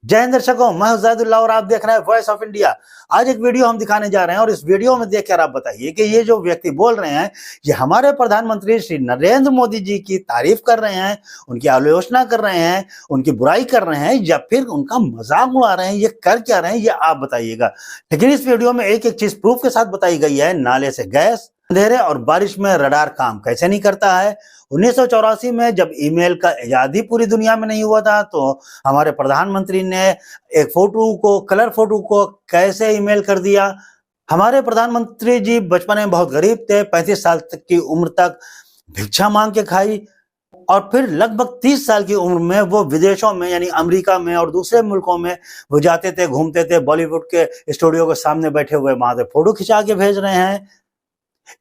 जय हिंद दर्शकों, मैं उजाइदुल्लाह और आप देख रहे हैं वॉइस ऑफ इंडिया। आज एक वीडियो हम दिखाने जा रहे हैं और इस वीडियो में देखकर आप बताइए कि ये जो व्यक्ति बोल रहे हैं ये हमारे प्रधानमंत्री श्री नरेंद्र मोदी जी की तारीफ कर रहे हैं, उनकी आलोचना कर रहे हैं, उनकी बुराई कर रहे हैं या फिर उनका मजाक उड़ा रहे हैं। ये कर क्या रहे हैं ये आप बताइएगा। लेकिन इस वीडियो में एक एक चीज प्रूफ के साथ बताई गई है। नाले से गैस, अंधेरे और बारिश में रडार काम कैसे नहीं करता है। 1984 में जब ईमेल का इजाद ही पूरी दुनिया में नहीं हुआ था तो हमारे प्रधानमंत्री ने एक फोटो को, कलर फोटो को कैसे ईमेल कर दिया। हमारे प्रधानमंत्री जी बचपन में बहुत गरीब थे, 35 साल तक की उम्र तक भिक्षा मांग के खाई और फिर लगभग 30 साल की उम्र में वो विदेशों में यानी अमेरिका में और दूसरे मुल्कों में वो जाते थे, घूमते थे। बॉलीवुड के स्टूडियो के सामने बैठे हुए वहां से फोटो खिंचा के भेज रहे हैं।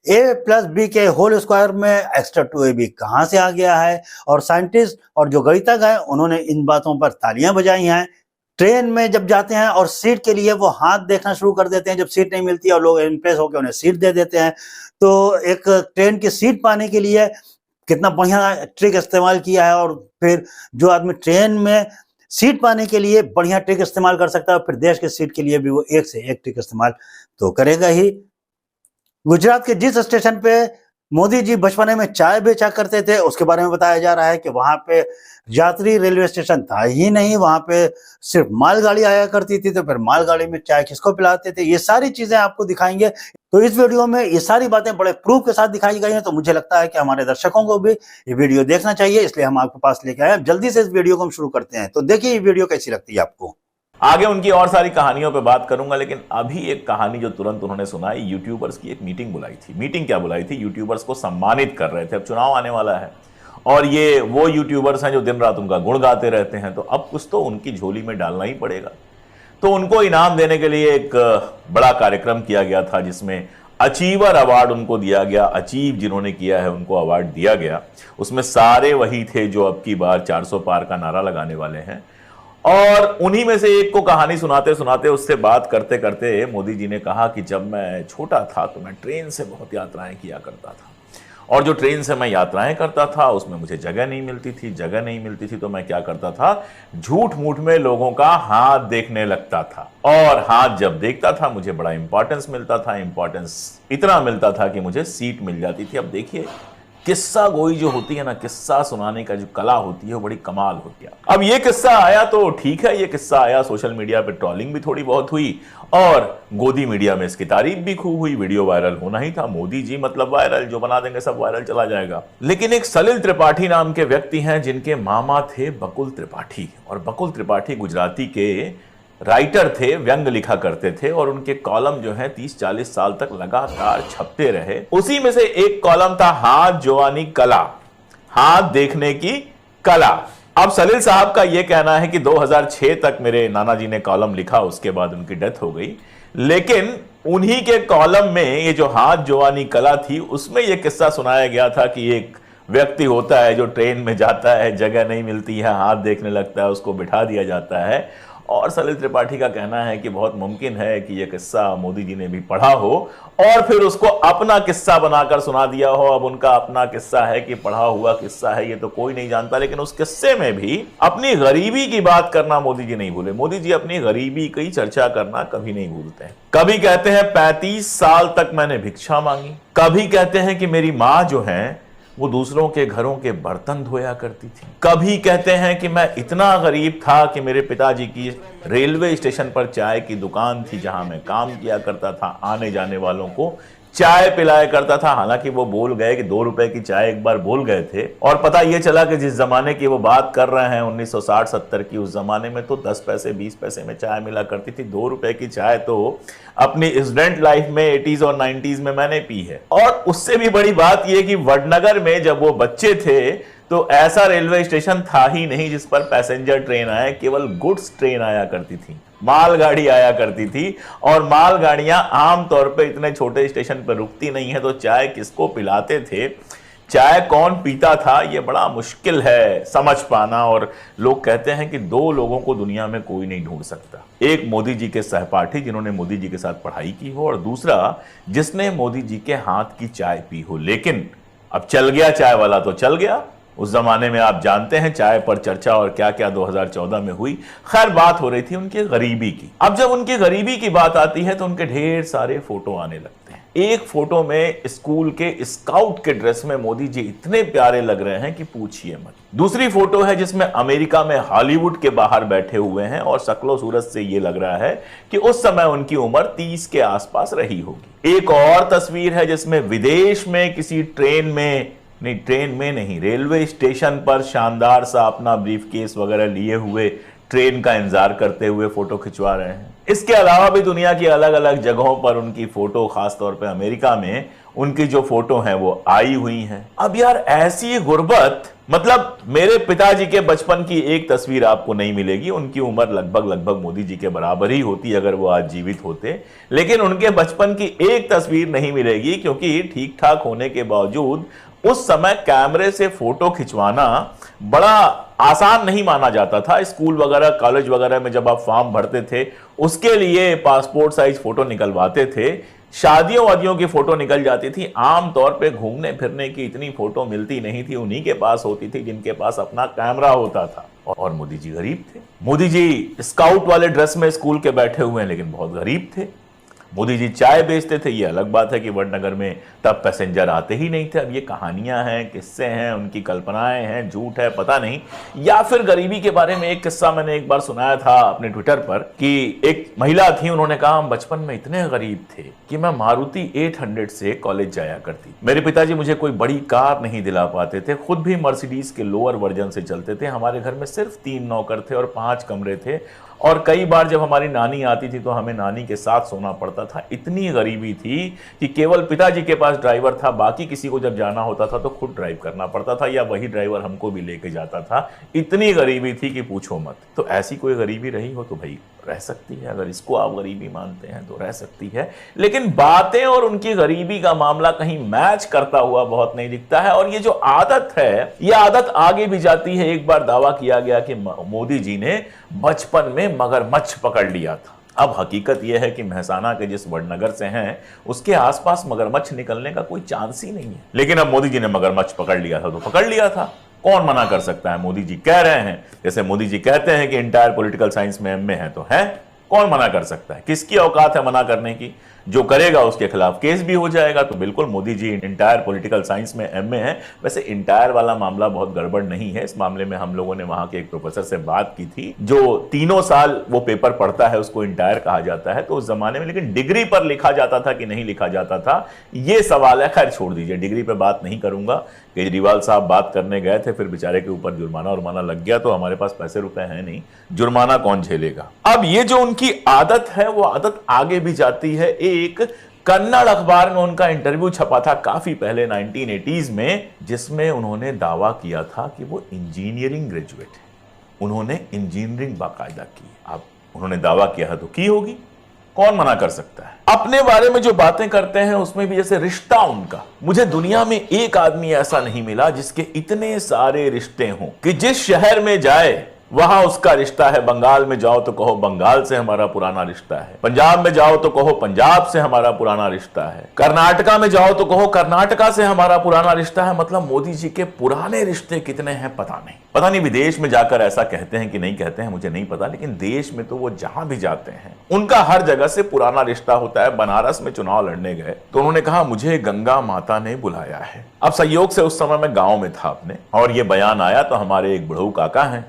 A+B के होल स्क्वायर में एक्स्ट्रा 2AB कहां से आ गया है। और साइंटिस्ट और जो गणितज्ञ हैं उन्होंने इन बातों पर तालियां बजाई हैं। ट्रेन में जब जाते हैं और सीट के लिए वो हाथ देखना शुरू कर देते हैं जब सीट नहीं मिलती और लोग इम्प्रेस होकर उन्हें सीट दे देते हैं। तो एक ट्रेन की सीट पाने के लिए कितना बढ़िया ट्रिक इस्तेमाल किया है। और फिर जो आदमी ट्रेन में सीट पाने के लिए बढ़िया ट्रिक इस्तेमाल कर सकता है फिर देश की सीट के लिए भी वो एक से एक ट्रिक इस्तेमाल तो करेगा ही। गुजरात के जिस स्टेशन पे मोदी जी बचपने में चाय बेचा करते थे उसके बारे में बताया जा रहा है कि वहां पे यात्री रेलवे स्टेशन था ही नहीं, वहां पे सिर्फ मालगाड़ी आया करती थी। तो फिर मालगाड़ी में चाय किसको पिलाते थे, ये सारी चीजें आपको दिखाएंगे। तो इस वीडियो में ये सारी बातें बड़े प्रूफ के साथ दिखाई गई हैं। तो मुझे लगता है कि हमारे दर्शकों को भी ये वीडियो देखना चाहिए, इसलिए हम आपके पास लेके आए। जल्दी से इस वीडियो को हम शुरू करते हैं। तो देखिए ये वीडियो कैसी लगती है आपको। आगे उनकी और सारी कहानियों पे बात करूंगा, लेकिन अभी एक कहानी जो तुरंत उन्होंने सुनाई। यूट्यूबर्स की एक मीटिंग बुलाई थी। मीटिंग क्या बुलाई थी, यूट्यूबर्स को सम्मानित कर रहे थे। अब चुनाव आने वाला है और ये वो यूट्यूबर्स हैं जो दिन रात उनका गुण गाते रहते हैं, तो अब कुछ तो उनकी झोली में डालना ही पड़ेगा। तो उनको इनाम देने के लिए एक बड़ा कार्यक्रम किया गया था जिसमें अचीवर अवार्ड उनको दिया गया। अचीव जिन्होंने किया है उनको अवार्ड दिया गया। उसमें सारे वही थे जो अब की बार 400 पार का नारा लगाने वाले हैं। और उन्हीं में से एक को कहानी सुनाते सुनाते, उससे बात करते करते मोदी जी ने कहा कि जब मैं छोटा था तो मैं ट्रेन से बहुत यात्राएं किया करता था, और जो ट्रेन से मैं यात्राएं करता था उसमें मुझे जगह नहीं मिलती थी। जगह नहीं मिलती थी तो मैं क्या करता था, झूठ मूठ में लोगों का हाथ देखने लगता था। और हाथ जब देखता था मुझे बड़ा इंपॉर्टेंस मिलता था। इंपॉर्टेंस इतना मिलता था कि मुझे सीट मिल जाती थी। अब देखिए किस्सा गोई जो होती है ना, किस्सा सुनाने का जो कला होती है वो बड़ी कमाल होती है। अब ये किस्सा आया तो ठीक है, ये किस्सा आया, सोशल मीडिया पे ट्रोलिंग भी थोड़ी बहुत हुई और गोदी मीडिया में इसकी तारीफ भी खूब हुई। वीडियो वायरल होना ही था। मोदी जी मतलब वायरल, जो बना देंगे सब वायरल चला जाएगा। लेकिन एक सलिल त्रिपाठी नाम के व्यक्ति हैं जिनके मामा थे बकुल त्रिपाठी, और बकुल त्रिपाठी गुजराती के राइटर थे, व्यंग लिखा करते थे, और उनके कॉलम जो है 30-40 साल तक लगातार छपते रहे। उसी में से एक कॉलम था हाथ जोवानी कला, हाथ देखने की कला। अब सलील साहब का यह कहना है कि 2006 तक मेरे नाना जी ने कॉलम लिखा, उसके बाद उनकी डेथ हो गई। लेकिन उन्हीं के कॉलम में ये जो हाथ जोवानी कला थी उसमें यह किस्सा सुनाया गया था कि एक व्यक्ति होता है जो ट्रेन में जाता है, जगह नहीं मिलती है, हाथ देखने लगता है, उसको बिठा दिया जाता है। और सलिल त्रिपाठी का कहना है कि बहुत मुमकिन है कि यह किस्सा मोदी जी ने भी पढ़ा हो और फिर उसको अपना किस्सा बनाकर सुना दिया हो। अब उनका अपना किस्सा है कि पढ़ा हुआ किस्सा है ये तो कोई नहीं जानता, लेकिन उस किस्से में भी अपनी गरीबी की बात करना मोदी जी नहीं भूले। मोदी जी अपनी गरीबी की चर्चा करना कभी नहीं भूलते हैं। कभी कहते हैं 35 साल तक मैंने भिक्षा मांगी, कभी कहते हैं कि मेरी माँ जो है वो दूसरों के घरों के बर्तन धोया करती थी, कभी कहते हैं कि मैं इतना गरीब था कि मेरे पिताजी की रेलवे स्टेशन पर चाय की दुकान थी जहां मैं काम किया करता था, आने जाने वालों को चाय पिलाया करता था। हालांकि वो बोल गए कि 2 रुपए की चाय एक बार बोल गए थे, और पता ये चला कि जिस जमाने की वो बात कर रहे हैं 1960-70 की, उस जमाने में तो 10 पैसे 20 पैसे में चाय मिला करती थी। 2 रुपए की चाय तो अपनी स्टूडेंट लाइफ में 80s और 90s में मैंने पी है। और उससे भी बड़ी बात यह कि वडनगर में जब वो बच्चे थे तो ऐसा रेलवे स्टेशन था ही नहीं जिस पर पैसेंजर ट्रेन आए, केवल गुड्स ट्रेन आया करती थी, मालगाड़ी आया करती थी। और मालगाड़ियां आमतौर पे इतने छोटे स्टेशन पर रुकती नहीं है, तो चाय किसको पिलाते थे, चाय कौन पीता था, यह बड़ा मुश्किल है समझ पाना। और लोग कहते हैं कि 2 लोगों को दुनिया में कोई नहीं ढूंढ सकता, एक मोदी जी के सहपाठी जिन्होंने मोदी जी के साथ पढ़ाई की हो, और दूसरा जिसने मोदी जी के हाथ की चाय पी हो। लेकिन अब चल गया चाय वाला तो चल गया, उस जमाने में आप जानते हैं चाय पर चर्चा और क्या क्या 2014 में हुई। खैर, बात हो रही थी उनकी गरीबी की। अब जब उनकी गरीबी की बात आती है तो उनके ढेर सारे फोटो आने लगते हैं। एक फोटो में स्कूल के स्काउट के ड्रेस में मोदी जी इतने प्यारे लग रहे हैं कि पूछिए मत। दूसरी फोटो है जिसमें अमेरिका में हॉलीवुड के बाहर बैठे हुए हैं और शक्लो सूरत से यह लग रहा है कि उस समय उनकी उम्र 30 के आसपास रही होगी। एक और तस्वीर है जिसमें विदेश में किसी ट्रेन में नहीं, रेलवे स्टेशन पर शानदार सा अपना ब्रीफकेस वगैरह लिए हुए ट्रेन का इंतजार करते हुए फोटो खिंचवा रहे हैं। इसके अलावा भी दुनिया की अलग अलग जगहों पर उनकी फोटो, खासतौर पे अमेरिका में उनकी जो फोटो हैं वो आई हुई हैं। अब यार ऐसी गुर्बत, मतलब मेरे पिताजी के बचपन की एक तस्वीर आपको नहीं मिलेगी। उनकी उम्र लगभग मोदी जी के बराबर ही होती अगर वो आज जीवित होते, लेकिन उनके बचपन की एक तस्वीर नहीं मिलेगी, क्योंकि ठीक ठाक होने के बावजूद उस समय कैमरे से फोटो खिंचवाना बड़ा आसान नहीं माना जाता था। स्कूल वगैरह, कॉलेज वगैरह में जब आप फॉर्म भरते थे उसके लिए पासपोर्ट साइज फोटो निकलवाते थे, शादियों वादियों की फोटो निकल जाती थी। आमतौर पे घूमने फिरने की इतनी फोटो मिलती नहीं थी, उन्हीं के पास होती थी जिनके पास अपना कैमरा होता था। और मोदी जी गरीब थे। मोदी जी स्काउट वाले ड्रेस में स्कूल के बैठे हुए हैं, लेकिन बहुत गरीब थे। मोदी जी चाय बेचते थे, ये अलग बात है कि वडनगर में तब पैसेंजर आते ही नहीं थे। अब ये कहानियां हैं, किस्से हैं, उनकी कल्पनाएं हैं, झूठ है, पता नहीं। या फिर गरीबी के बारे में एक किस्सा मैंने एक बार सुनाया था अपने ट्विटर पर कि एक महिला थी, उन्होंने कहा हम बचपन में इतने गरीब थे कि मैं मारुति 800 से कॉलेज जाया करती। मेरे पिताजी मुझे कोई बड़ी कार नहीं दिला पाते थे, खुद भी मर्सिडीज के लोअर वर्जन से चलते थे। हमारे घर में सिर्फ 3 नौकर थे और 5 कमरे थे, और कई बार जब हमारी नानी आती थी तो हमें नानी के साथ सोना पड़ता था। इतनी गरीबी थी कि केवल पिताजी के पास ड्राइवर था, बाकी किसी को जब जाना होता था तो खुद ड्राइव करना पड़ता था, या वही ड्राइवर हमको भी लेके जाता था। इतनी गरीबी थी कि पूछो मत। तो ऐसी कोई गरीबी रही हो तो भाई रह सकती है, अगर इसको आप गरीबी मानते हैं तो रह सकती है। लेकिन बातें और उनकी गरीबी का मामला कहीं मैच करता हुआ बहुत नहीं दिखता है। और ये जो आदत है, ये आदत आगे भी जाती है। एक बार दावा किया गया कि मोदी जी ने बचपन में मगरमच्छ पकड़ लिया था। अब हकीकत यह है कि मेहसाना के जिस वडनगर से हैं उसके आसपास मगरमच्छ निकलने का कोई चांस ही नहीं है। लेकिन अब मोदी जी ने मगरमच्छ पकड़ लिया था तो पकड़ लिया था, कौन मना कर सकता है। मोदी जी कह रहे हैं, जैसे मोदी जी कहते हैं कि इंटायर पॉलिटिकल साइंस में एमए है तो है, कौन मना कर सकता है। किसकी औकात है मना करने की। जो करेगा उसके खिलाफ केस भी हो जाएगा। तो बिल्कुल Modi ji entire political science में एमए है। वैसे इंटायर वाला मामला बहुत गड़बड़ नहीं है। इस मामले में हम लोगों ने वहां के एक प्रोफेसर से बात की थी, जो 3 साल वो पेपर पढ़ता है उसको इंटायर कहा जाता है। तो उस जमाने में लेकिन डिग्री पर लिखा जाता था कि नहीं लिखा जाता था, ये सवाल है। खैर छोड़ दीजिए, डिग्री पे बात नहीं करूंगा। केजरीवाल साहब बात करने गए थे, फिर बेचारे के ऊपर जुर्माना लग गया, तो हमारे पास पैसे रुपए हैं नहीं, जुर्माना कौन झेलेगा। अब ये जो उनकी आदत है वो आदत आगे भी जाती है। एक कन्नड़ अखबार में उनका इंटरव्यू छपा था काफी पहले 1980s में, जिसमें उन्होंने दावा किया था कि वो इंजीनियरिंग ग्रेजुएट है। उन्होंने इंजीनियरिंग बाकायदा की। अब उन्होंने दावा किया है तो की होगी, कौन मना कर सकता है। अपने बारे में जो बातें करते हैं उसमें भी जैसे रिश्ता उनका, मुझे दुनिया में एक आदमी ऐसा नहीं मिला जिसके इतने सारे रिश्ते हों कि जिस शहर में जाए वहां उसका रिश्ता है। बंगाल में जाओ तो कहो बंगाल से हमारा पुराना रिश्ता है, पंजाब में जाओ तो कहो पंजाब से हमारा पुराना रिश्ता है, कर्नाटका में जाओ तो कहो कर्नाटका से हमारा पुराना रिश्ता है। मतलब मोदी जी के पुराने रिश्ते कितने हैं पता नहीं विदेश में जाकर ऐसा कहते हैं कि नहीं कहते हैं मुझे नहीं पता, लेकिन देश में तो वो जहां भी जाते हैं उनका हर जगह से पुराना रिश्ता होता है। बनारस में चुनाव लड़ने गए तो उन्होंने कहा मुझे गंगा माता ने बुलाया है। अब संयोग से उस समय मैं गांव में था अपने, और ये बयान आया तो हमारे एक बुढ़ऊ काका हैं,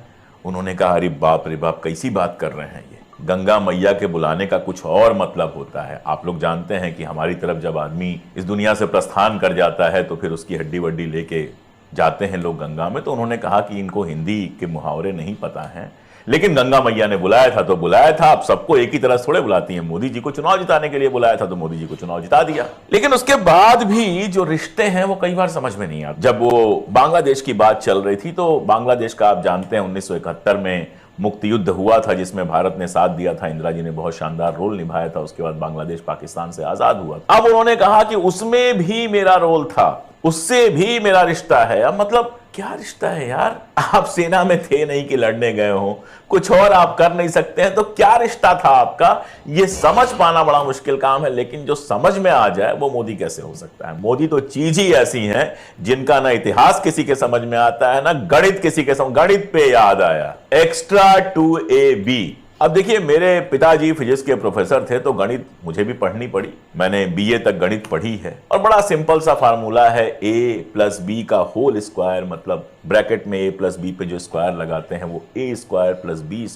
उन्होंने कहा अरे बाप रे बाप कैसी बात कर रहे हैं, ये गंगा मैया के बुलाने का कुछ और मतलब होता है। आप लोग जानते हैं कि हमारी तरफ जब आदमी इस दुनिया से प्रस्थान कर जाता है तो फिर उसकी हड्डी वड्डी लेके जाते हैं लोग गंगा में। तो उन्होंने कहा कि इनको हिंदी के मुहावरे नहीं पता हैं, लेकिन गंगा मैया ने बुलाया था तो बुलाया था। अब सबको एक ही तरह थोड़े बुलाती हैं। मोदी जी को चुनाव जिताने के लिए बुलाया था तो मोदी जी को चुनाव जिता दिया। लेकिन उसके बाद भी जो रिश्ते हैं वो कई बार समझ में नहीं आते। जब वो बांग्लादेश की बात चल रही थी तो बांग्लादेश का आप जानते हैं 1971 में मुक्ति युद्ध हुआ था जिसमें भारत ने साथ दिया था, इंदिरा जी ने बहुत शानदार रोल निभाया था। उसके बाद बांग्लादेश पाकिस्तान से आजाद हुआ। अब उन्होंने कहा कि उसमें भी मेरा रोल था, उससे भी मेरा रिश्ता है। अब मतलब क्या रिश्ता है यार, आप सेना में थे नहीं कि लड़ने गए हो, कुछ और आप कर नहीं सकते हैं, तो क्या रिश्ता था आपका, ये समझ पाना बड़ा मुश्किल काम है। लेकिन जो समझ में आ जाए वो मोदी कैसे हो सकता है। मोदी तो चीज ही ऐसी है जिनका ना इतिहास किसी के समझ में आता है, ना गणित किसी के समझ। गणित पे याद आया, एक्स्ट्रा 2ab। अब देखिए, मेरे पिताजी फिजिक्स के प्रोफेसर थे, तो गणित मुझे भी पढ़नी पड़ी। मैंने बीए तक गणित पढ़ी है और बड़ा सिंपल सा फार्मूला है, a+b का होल स्क्वायर, मतलब ब्रैकेट में a+b पे जो स्क्वायर लगाते हैं वो a² + b²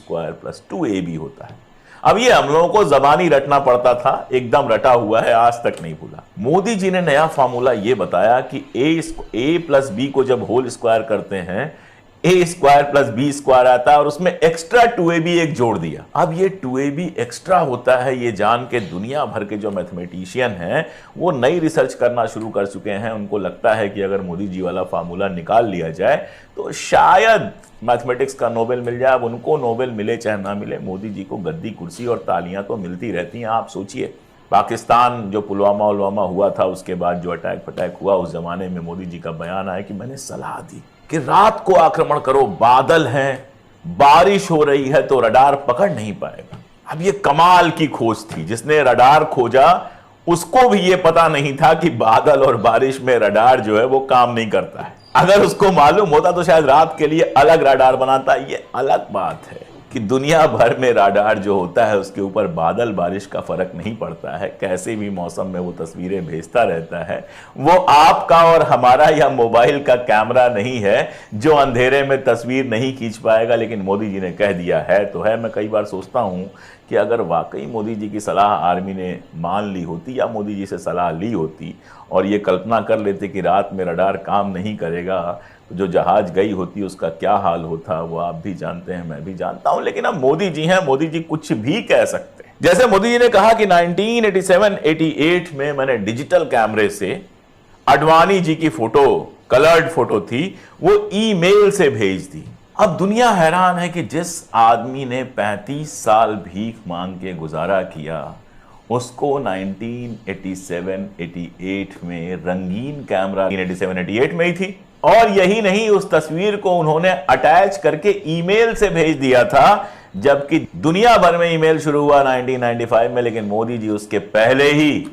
+ 2ab होता है। अब ये हम लोगों को जबानी रटना पड़ता था, एकदम रटा हुआ है, आज तक नहीं भूला। मोदी जी ने नया फार्मूला ये बताया कि a+b को जब होल स्क्वायर करते हैं a² + b² आता है और उसमें एक्स्ट्रा 2ab एक जोड़ दिया। अब ये 2ab एक्स्ट्रा होता है, ये जान के दुनिया भर के जो मैथमेटिशियन हैं वो नई रिसर्च करना शुरू कर चुके हैं। उनको लगता है कि अगर मोदी जी वाला फार्मूला निकाल लिया जाए तो शायद मैथमेटिक्स का नोबेल मिल जाए। अब उनको नोबेल मिले चाहे ना मिले, मोदी जी को गद्दी, कुर्सी और तालियां तो मिलती रहती हैं। आप सोचिए, पाकिस्तान जो पुलवामा हुआ था, उसके बाद जो अटैक हुआ, उस जमाने में मोदी जी का बयान आया कि मैंने सलाह दी कि रात को आक्रमण करो, बादल हैं, बारिश हो रही है तो रडार पकड़ नहीं पाएगा। अब ये कमाल की खोज थी। जिसने रडार खोजा उसको भी ये पता नहीं था कि बादल और बारिश में रडार जो है वो काम नहीं करता है। अगर उसको मालूम होता तो शायद रात के लिए अलग रडार बनाता। ये अलग बात है कि दुनिया भर में रडार जो होता है उसके ऊपर बादल बारिश का फर्क नहीं पड़ता है, कैसे भी मौसम में वो तस्वीरें भेजता रहता है। वो आपका और हमारा या मोबाइल का कैमरा नहीं है जो अंधेरे में तस्वीर नहीं खींच पाएगा। लेकिन मोदी जी ने कह दिया है तो है। मैं कई बार सोचता हूं कि अगर वाकई मोदी जी की सलाह आर्मी ने मान ली होती या मोदी जी से सलाह ली होती और ये कल्पना कर लेते कि रात में रडार काम नहीं करेगा तो जो जहाज गई होती उसका क्या हाल होता, वो आप भी जानते हैं, मैं भी जानता हूं। लेकिन अब मोदी जी हैं, मोदी जी कुछ भी कह सकते हैं। जैसे मोदी जी ने कहा कि 1987-88 में मैंने डिजिटल कैमरे से आडवाणी जी की फोटो, कलर्ड फोटो थी, वो ईमेल से भेज दी। अब दुनिया हैरान है कि जिस आदमी ने 35 साल भीख मांग के गुजारा किया, उसको 1987-88 में रंगीन कैमरा 1987-88 में ही थी। और यही नहीं, उस तस्वीर को उन्होंने अटैच करके ईमेल से भेज दिया था, जबकि दुनिया भर में ईमेल शुरू हुआ 1995 में। लेकिन मोदी जी उसके पहले ही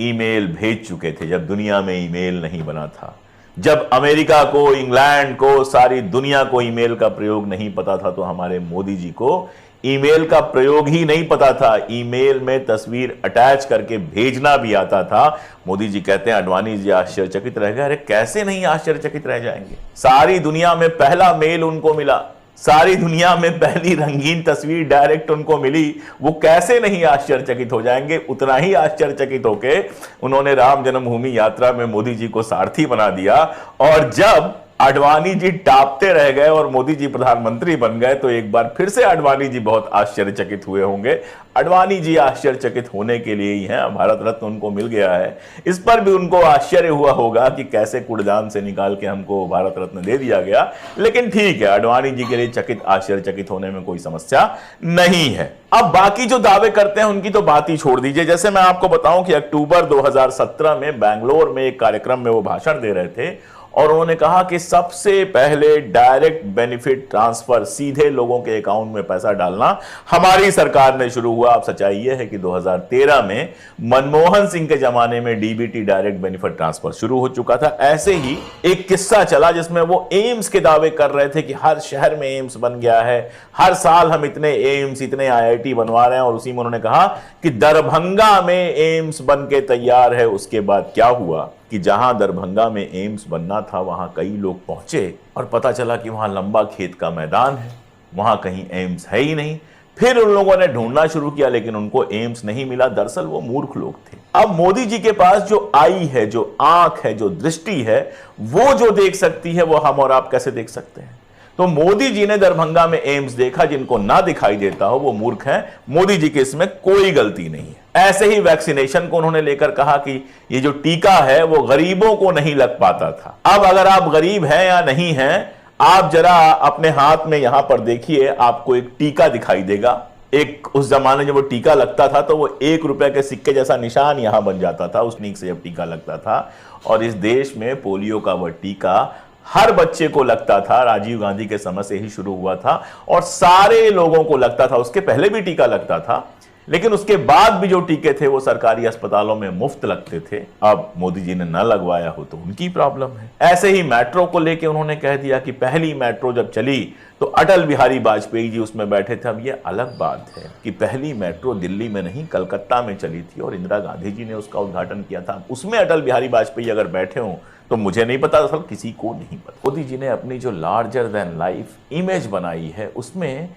ईमेल भेज चुके थे, जब दुनिया में ईमेल नहीं बना था, जब अमेरिका को, इंग्लैंड को, सारी दुनिया को ईमेल का प्रयोग नहीं पता था। तो हमारे मोदी जी को ईमेल का प्रयोग ही नहीं पता था, ईमेल में तस्वीर अटैच करके भेजना भी आता था। मोदी जी कहते हैं आडवाणी जी आश्चर्यचकित रह गए। अरे कैसे नहीं आश्चर्यचकित रह जाएंगे, सारी दुनिया में पहला मेल उनको मिला, सारी दुनिया में पहली रंगीन तस्वीर डायरेक्ट उनको मिली, वो कैसे नहीं आश्चर्यचकित हो जाएंगे। उतना ही आश्चर्यचकित होके उन्होंने राम जन्मभूमि यात्रा में मोदी जी को सारथी बना दिया। और जब आडवाणी जी टापते रह गए और मोदी जी प्रधानमंत्री बन गए तो एक बार फिर से आडवाणी जी बहुत आश्चर्यचकित हुए होंगे। आडवाणी जी आश्चर्यचकित होने के लिए ही हैं, भारत रत्न उनको मिल गया है। इस पर भी उनको आश्चर्य हुआ होगा कि कैसे कूड़दान से निकाल के हमको भारत रत्न दे दिया गया। लेकिन ठीक है, आडवाणी जी के लिए चकित, आश्चर्यचकित होने में कोई समस्या नहीं है। अब बाकी जो दावे करते हैं उनकी तो बात ही छोड़ दीजिए। जैसे मैं आपको बताऊं कि अक्टूबर 2017 में बेंगलोर में एक कार्यक्रम में वो भाषण दे रहे थे और उन्होंने कहा कि सबसे पहले डायरेक्ट बेनिफिट ट्रांसफर, सीधे लोगों के अकाउंट में पैसा डालना हमारी सरकार ने शुरू हुआ। अब सच्चाई यह है कि 2013 में मनमोहन सिंह के जमाने में डीबीटी, डायरेक्ट बेनिफिट ट्रांसफर शुरू हो चुका था। ऐसे ही एक किस्सा चला जिसमें वो एम्स के दावे कर रहे थे कि हर शहर में एम्स बन गया है, हर साल हम इतने एम्स, इतने आईआईटी बनवा रहे हैं। और उसी में उन्होंने कहा कि दरभंगा में एम्स बन के तैयार है। उसके बाद क्या हुआ कि जहां दरभंगा में एम्स बनना था वहां कई लोग पहुंचे और पता चला कि वहां लंबा खेत का मैदान है, वहां कहीं एम्स है ही नहीं। फिर उन लोगों ने ढूंढना शुरू किया लेकिन उनको एम्स नहीं मिला। दरअसल वो मूर्ख लोग थे। अब मोदी जी के पास जो आई है, जो आंख है, जो दृष्टि है, वो जो देख सकती है वो हम और आप कैसे देख सकते हैं। तो मोदी जी ने दरभंगा में एम्स देखा, जिनको ना दिखाई देता हो वो मूर्ख हैं। मोदी जी के इसमें कोई गलती नहीं है। ऐसे ही वैक्सीनेशन को उन्होंने लेकर कहा कि ये जो टीका है वो गरीबों को नहीं लग पाता था। अब अगर आप गरीब हैं या नहीं हैं, आप जरा अपने हाथ में यहां पर देखिए, आपको एक टीका दिखाई देगा। एक उस जमाने जब वो टीका लगता था तो वो 1 रुपए के सिक्के जैसा निशान यहां बन जाता था, उस टीक से जब टीका लगता था। और इस देश में पोलियो का वह टीका हर बच्चे को लगता था, राजीव गांधी के समय से ही शुरू हुआ था और सारे लोगों को लगता था, उसके पहले भी टीका लगता था, लेकिन उसके बाद भी जो टीके थे वो सरकारी अस्पतालों में मुफ्त लगते थे। अब मोदी जी ने न लगवाया हो तो उनकी प्रॉब्लम है। ऐसे ही मेट्रो को लेके उन्होंने कह दिया कि पहली मेट्रो जब चली तो अटल बिहारी वाजपेयी जी उसमें बैठे थे। अब ये अलग बात है कि पहली मेट्रो दिल्ली में नहीं कलकत्ता में चली थी और इंदिरा गांधी जी ने उसका उद्घाटन किया था। उसमें अटल बिहारी वाजपेयी अगर बैठे हों तो मुझे नहीं पता, असल किसी को नहीं पता। मोदी जी ने अपनी जो लार्जर देन लाइफ इमेज बनाई है उसमें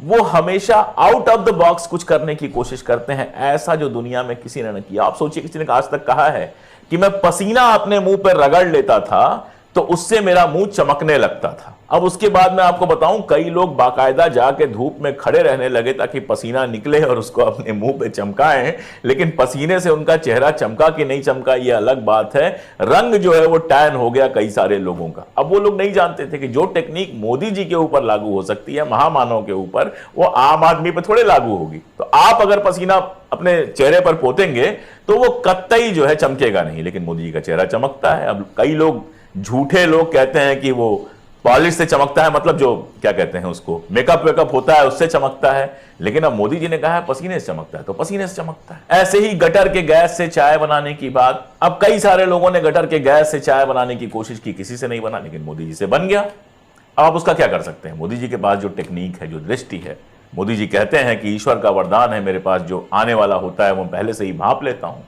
वो हमेशा आउट ऑफ द बॉक्स कुछ करने की कोशिश करते हैं, ऐसा जो दुनिया में किसी ने नहीं किया। आप सोचिए, किसी ने आज तक कहा है कि मैं पसीना अपने मुंह पर रगड़ लेता था तो उससे मेरा मुंह चमकने लगता था। अब उसके बाद मैं आपको बताऊं, कई लोग बाकायदा जाके धूप में खड़े रहने लगे ताकि पसीना निकले और उसको अपने मुंह पे चमकाएं, लेकिन पसीने से उनका चेहरा चमका कि नहीं चमका ये अलग बात है। रंग जो है वो टैन हो गया कई सारे लोगों का। अब वो लोग नहीं जानते थे कि जो टेक्निक मोदी जी के ऊपर लागू हो सकती है, महामानव के ऊपर, वो आम आदमी पे थोड़े लागू होगी। तो आप अगर पसीना अपने चेहरे पर पोतेंगे तो वो कतई जो है चमकेगा नहीं, लेकिन मोदी जी का चेहरा चमकता है। अब कई लोग, झूठे लोग कहते हैं कि वो पॉलिश से चमकता है, मतलब जो क्या कहते हैं उसको, मेकअप वेकअप होता है उससे चमकता है, लेकिन अब मोदी जी ने कहा है पसीने से चमकता है तो पसीने से चमकता है। ऐसे ही गटर के गैस से चाय बनाने की बात, अब कई सारे लोगों ने गटर के गैस से चाय बनाने की कोशिश की, किसी से नहीं बना, लेकिन मोदी जी से बन गया। अब आप उसका क्या कर सकते हैं? मोदी जी के पास जो टेक्निक है, जो दृष्टि है, मोदी जी कहते हैं कि ईश्वर का वरदान है, मेरे पास जो आने वाला होता है वो पहले से ही भांप लेता हूं।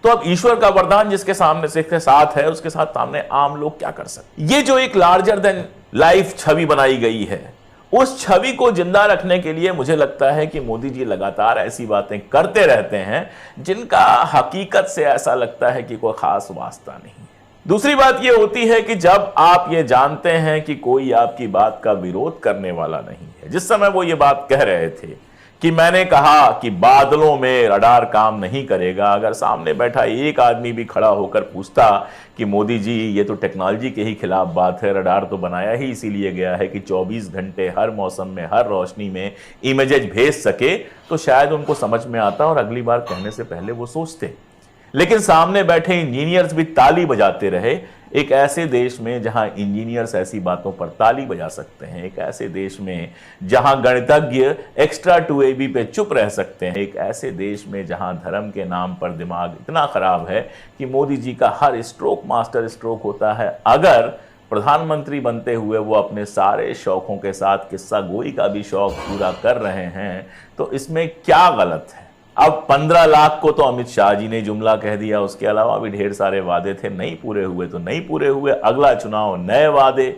तो अब ईश्वर का वरदान जिसके सामने से के साथ है, उसके साथ सामने आम लोग क्या कर सकते? ये जो एक लार्जर देन लाइफ छवि बनाई गई है, उस छवि को जिंदा रखने के लिए मुझे लगता है कि मोदी जी लगातार ऐसी बातें करते रहते हैं जिनका हकीकत से ऐसा लगता है कि कोई खास वास्ता नहीं है। दूसरी बात यह होती है कि जब आप ये जानते हैं कि कोई आपकी बात का विरोध करने वाला नहीं है, जिस समय वो ये बात कह रहे थे कि मैंने कहा कि बादलों में रडार काम नहीं करेगा, अगर सामने बैठा एक आदमी भी खड़ा होकर पूछता कि मोदी जी ये तो टेक्नोलॉजी के ही खिलाफ बात है, रडार तो बनाया ही इसीलिए गया है कि 24 घंटे हर मौसम में हर रोशनी में इमेजेज भेज सके, तो शायद उनको समझ में आता और अगली बार कहने से पहले वो सोचते। लेकिन सामने बैठे इंजीनियर्स भी ताली बजाते रहे। एक ऐसे देश में जहां इंजीनियर्स ऐसी बातों पर ताली बजा सकते हैं, एक ऐसे देश में जहां गणितज्ञ एक्स्ट्रा 2AB पे चुप रह सकते हैं, एक ऐसे देश में जहां धर्म के नाम पर दिमाग इतना खराब है कि मोदी जी का हर स्ट्रोक मास्टर स्ट्रोक होता है। अगर प्रधानमंत्री बनते हुए वो अपने सारे शौकों के साथ किस्सा गोई का भी शौक पूरा कर रहे हैं तो इसमें क्या गलत है? अब 15 लाख को तो अमित शाह जी ने जुमला कह दिया, उसके अलावा भी ढेर सारे वादे थे, नहीं पूरे हुए तो नहीं पूरे हुए। अगला चुनाव नए वादे,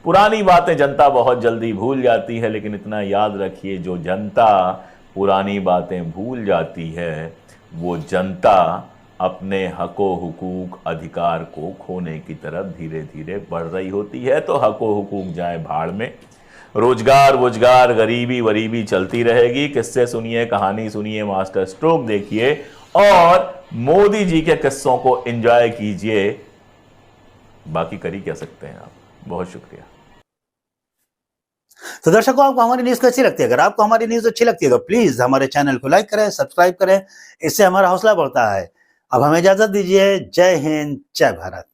पुरानी बातें जनता बहुत जल्दी भूल जाती है, लेकिन इतना याद रखिए जो जनता पुरानी बातें भूल जाती है वो जनता अपने हको हुकूक अधिकार को खोने की तरफ धीरे धीरे बढ़ रही होती है। तो हको हुकूक जाए भाड़ में, रोजगार वोजगार गरीबी वरीबी चलती रहेगी। किस्से सुनिए, कहानी सुनिए, मास्टर स्ट्रोक देखिए और मोदी जी के किस्सों को एंजॉय कीजिए। बाकी कर ही क्या सकते हैं आप। बहुत शुक्रिया। तो दर्शकों, आपको हमारी न्यूज कैसी लगती है? अगर आपको हमारी न्यूज अच्छी लगती है तो प्लीज हमारे चैनल को लाइक करें, सब्सक्राइब करें, इससे हमारा हौसला बढ़ता है। अब हमें इजाजत दीजिए। जय हिंद, जय भारत।